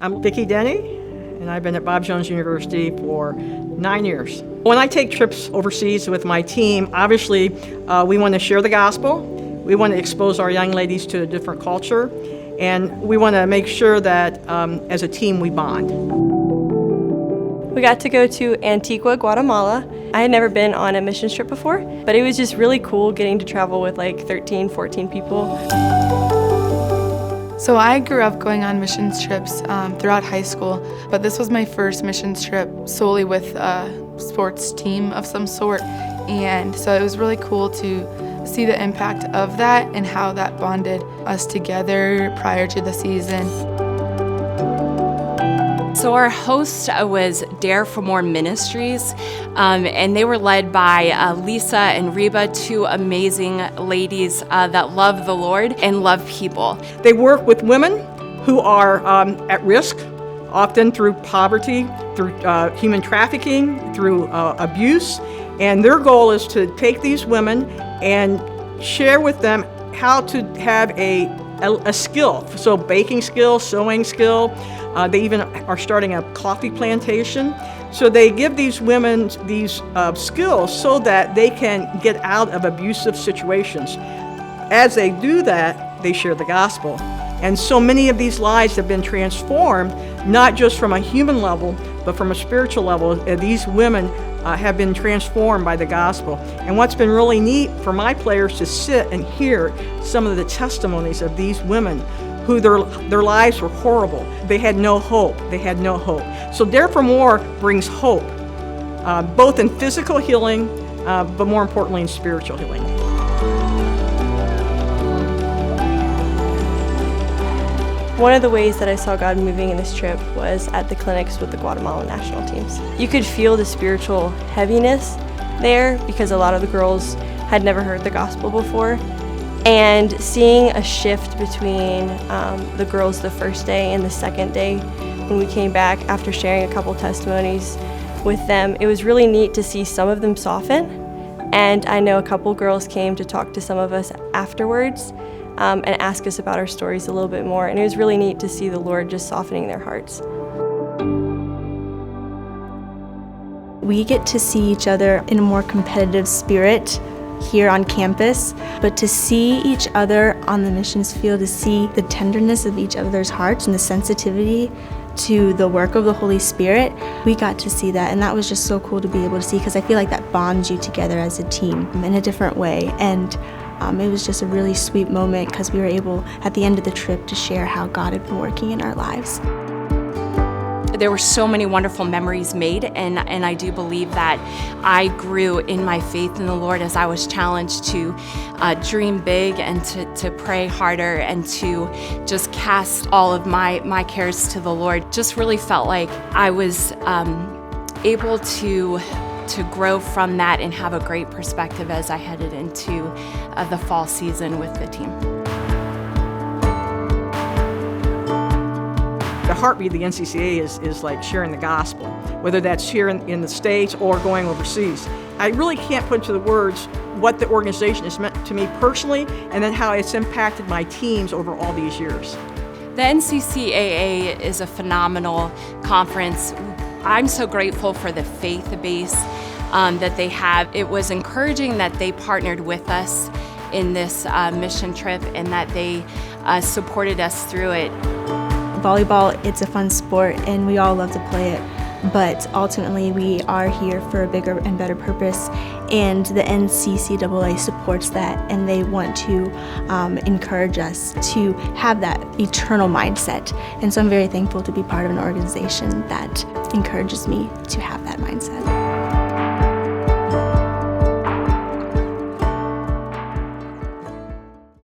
I'm Vicki Denny, and I've been at Bob Jones University for 9 years. When I take trips overseas with my team, obviously we want to share the gospel. We want to expose our young ladies to a different culture, and we want to make sure that as a team we bond. We got to go to Antigua, Guatemala. I had never been on a missions trip before, but it was just really cool getting to travel with like 13, 14 people. So I grew up going on missions trips throughout high school, but this was my first missions trip solely with a sports team of some sort. And so it was really cool to see the impact of that and how that bonded us together prior to the season. So our host was Dare for More Ministries, and they were led by Lisa and Reba, two amazing ladies that love the Lord and love people. They work with women who are at risk, often through poverty, through human trafficking, through abuse, and their goal is to take these women and share with them how to have a skill, so baking skill, sewing skill. They even are starting a coffee plantation. So they give these women these skills so that they can get out of abusive situations. As they do that, they share the gospel. And so many of these lives have been transformed, not just from a human level, but from a spiritual level. These women have been transformed by the gospel. And what's been really neat for my players to sit and hear some of the testimonies of these women who their lives were horrible. They had no hope. They had no hope. So Dare for More brings hope, both in physical healing, but more importantly in spiritual healing. One of the ways that I saw God moving in this trip was at the clinics with the Guatemalan national teams. You could feel the spiritual heaviness there because a lot of the girls had never heard the gospel before. And seeing a shift between the girls the first day and the second day when we came back after sharing a couple testimonies with them, it was really neat to see some of them soften. And I know a couple girls came to talk to some of us afterwards and ask us about our stories a little bit more. And it was really neat to see the Lord just softening their hearts. We get to see each other in a more competitive spirit here on campus, but to see each other on the missions field, to see the tenderness of each other's hearts and the sensitivity to the work of the Holy Spirit, we got to see that, and that was just so cool to be able to see, because I feel like that bonds you together as a team in a different way. And it was just a really sweet moment because we were able, at the end of the trip, to share how God had been working in our lives. There were so many wonderful memories made, and I do believe that I grew in my faith in the Lord as I was challenged to dream big and to pray harder and to just cast all of my cares to the Lord. Just really felt like I was able to grow from that and have a great perspective as I headed into the fall season with the team. The heartbeat of the NCCA is like sharing the gospel, whether that's here in the States or going overseas. I really can't put into the words what the organization has meant to me personally, and then how it's impacted my teams over all these years. The NCCAA is a phenomenal conference. I'm so grateful for the faith base that they have. It was encouraging that they partnered with us in this mission trip and that they supported us through it. Volleyball, it's a fun sport and we all love to play it, but ultimately we are here for a bigger and better purpose, and the NCCAA supports that, and they want to encourage us to have that eternal mindset. And so I'm very thankful to be part of an organization that encourages me to have that mindset.